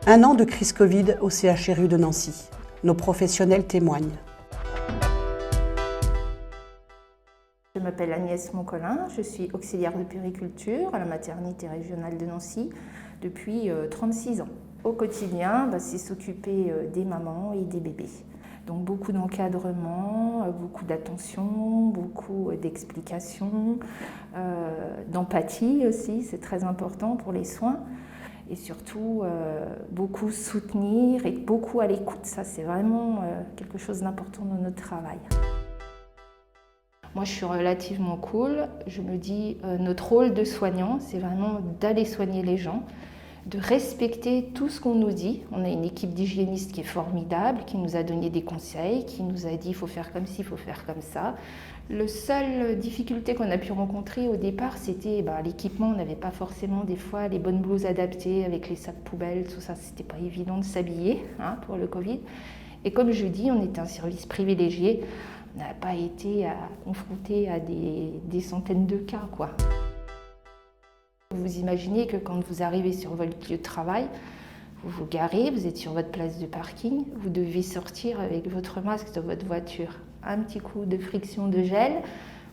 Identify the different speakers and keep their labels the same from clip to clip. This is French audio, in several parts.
Speaker 1: Un an de crise Covid au CHRU de Nancy. Nos professionnels témoignent.
Speaker 2: Je m'appelle Agnès Moncolin, je suis auxiliaire de puériculture à la maternité régionale de Nancy depuis 36 ans. Au quotidien, c'est s'occuper des mamans et des bébés. Donc beaucoup d'encadrement, beaucoup d'attention, beaucoup d'explications, d'empathie aussi, c'est très important pour les soins. Et surtout, beaucoup soutenir et beaucoup à l'écoute. Ça, c'est vraiment quelque chose d'important dans notre travail. Moi, je suis relativement cool. Je me dis, notre rôle de soignant, c'est vraiment d'aller soigner les gens, de respecter tout ce qu'on nous dit. On a une équipe d'hygiénistes qui est formidable, qui nous a donné des conseils, qui nous a dit il faut faire comme ci, il faut faire comme ça. La seule difficulté qu'on a pu rencontrer au départ, c'était l'équipement. On n'avait pas forcément des fois les bonnes blouses adaptées avec les sacs poubelles, tout ça, c'était pas évident de s'habiller pour le Covid. Et comme je dis, on était un service privilégié. On n'a pas été confronté à des centaines de cas, quoi. Vous imaginez que quand vous arrivez sur votre lieu de travail, vous vous garez, vous êtes sur votre place de parking, vous devez sortir avec votre masque de votre voiture. Un petit coup de friction de gel,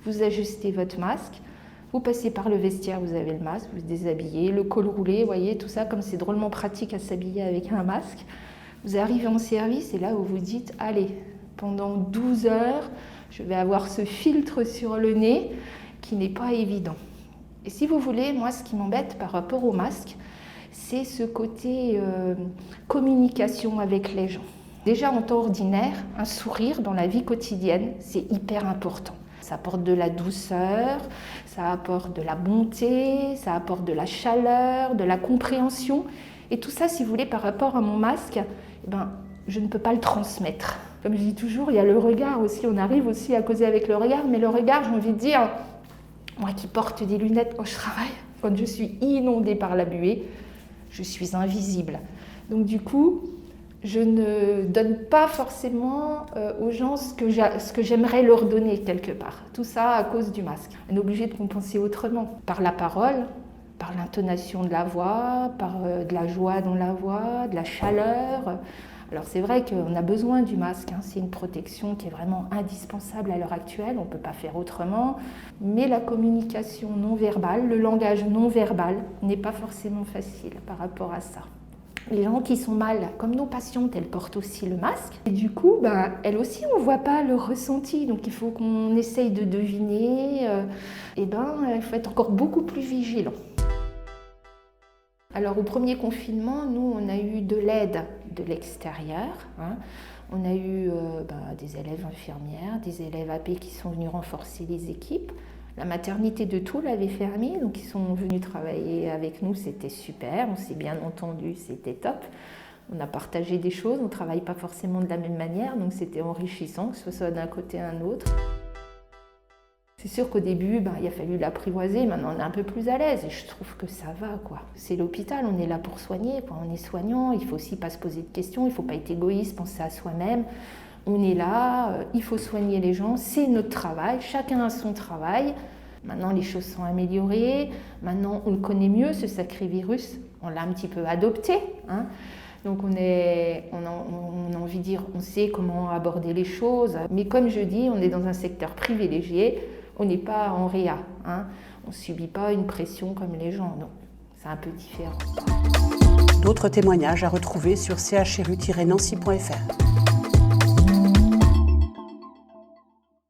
Speaker 2: vous ajustez votre masque, vous passez par le vestiaire, vous avez le masque, vous déshabillez, le col roulé, vous voyez, tout ça, comme c'est drôlement pratique à s'habiller avec un masque. Vous arrivez en service et là vous vous dites, allez, pendant 12 heures, je vais avoir ce filtre sur le nez qui n'est pas évident. Et si vous voulez, moi, ce qui m'embête par rapport au masque, c'est ce côté communication avec les gens. Déjà, en temps ordinaire, un sourire dans la vie quotidienne, c'est hyper important. Ça apporte de la douceur, ça apporte de la bonté, ça apporte de la chaleur, de la compréhension. Et tout ça, si vous voulez, par rapport à mon masque, je ne peux pas le transmettre. Comme je dis toujours, il y a le regard aussi, on arrive aussi à causer avec le regard, mais le regard, j'ai envie de dire, moi qui porte des lunettes quand je travaille, quand je suis inondée par la buée, je suis invisible. Donc du coup, je ne donne pas forcément aux gens ce que j'aimerais leur donner quelque part. Tout ça à cause du masque. On est obligé de compenser autrement, par la parole, par l'intonation de la voix, par de la joie dans la voix, de la chaleur. Alors c'est vrai qu'on a besoin du masque, c'est une protection qui est vraiment indispensable à l'heure actuelle, on ne peut pas faire autrement, mais la communication non verbale, le langage non verbal n'est pas forcément facile par rapport à ça. Les gens qui sont mal, comme nos patientes, elles portent aussi le masque, et du coup, elles aussi, on ne voit pas leur ressenti, donc il faut qu'on essaye de deviner, il faut être encore beaucoup plus vigilant. Alors au premier confinement, nous, on a eu de l'aide de l'extérieur. On a eu des élèves infirmières, des élèves AP qui sont venus renforcer les équipes. La maternité de Toul avait fermé, donc ils sont venus travailler avec nous, c'était super, on s'est bien entendu, c'était top. On a partagé des choses, on ne travaille pas forcément de la même manière, donc c'était enrichissant, que ce soit d'un côté à un autre. C'est sûr qu'au début, il a fallu l'apprivoiser, maintenant on est un peu plus à l'aise et je trouve que ça va, quoi. C'est l'hôpital, on est là pour soigner, on est soignant, il faut aussi pas se poser de questions, il ne faut pas être égoïste, penser à soi-même. On est là, il faut soigner les gens, c'est notre travail, chacun a son travail. Maintenant les choses sont améliorées, maintenant on le connaît mieux, ce sacré virus, on l'a un petit peu adopté. Donc on a envie de dire, on sait comment aborder les choses, mais comme je dis, on est dans un secteur privilégié. On n'est pas en réa, on ne subit pas une pression comme les gens, donc c'est un peu différent.
Speaker 1: D'autres témoignages à retrouver sur chru-nancy.fr.